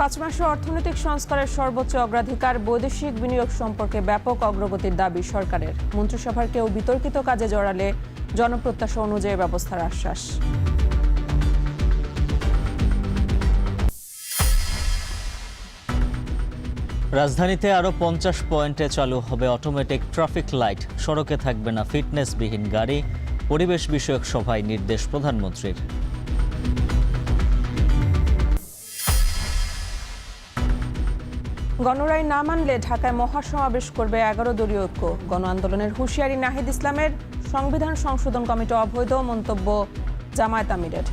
5 মাসে অর্থনৈতিক সংস্কারের সর্বোচ্চ অগ্রাধিকার, বৈদেশিক বিনিয়োগ সম্পর্কে ব্যাপক অগ্রগতির দাবি সরকারের। মন্ত্রিসভার কেউ বিতর্কিত কাজে জড়ালে জনপ্রত্যাশা অনুযায়ী ব্যবস্থার আশ্বাস। রাজধানীতে আরও 50 পয়েন্টে চালু হবে অটোমেটিক ট্রাফিক লাইট। সড়কে থাকবে না ফিটনেসবিহীন গাড়ি। পরিবেশ বিষয়ক সভায় নির্দেশ প্রধানমন্ত্রীর। গণরায় না মানলে ঢাকায় মহাসমাবেশ করবে 11 দলীয় ঐক্য। গণ আন্দোলনের হুঁশিয়ারি নাহিদ ইসলামের। সংবিধান সংশোধন কমিটি অবৈধ, মন্তব্য জামায়াত আমিরের।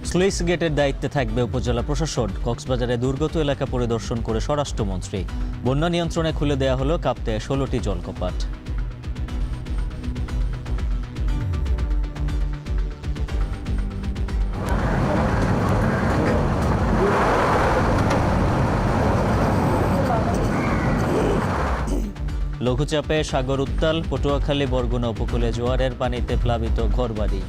স্লুইস গেটের দায়িত্বে থাকবে উপজেলা প্রশাসন। কক্সবাজারে দুর্গত এলাকা পরিদর্শন করে স্বরাষ্ট্রমন্ত্রী। বন্যা নিয়ন্ত্রণে খুলে দেয়া হলো কাপ্তে 16টি জলকপাট। লঘুচাপে সাগর উত্তাল। পটুয়াখালী বরগুনা উপকূলে জোয়ারের পানিতে প্লাবিত ঘরবাড়ি।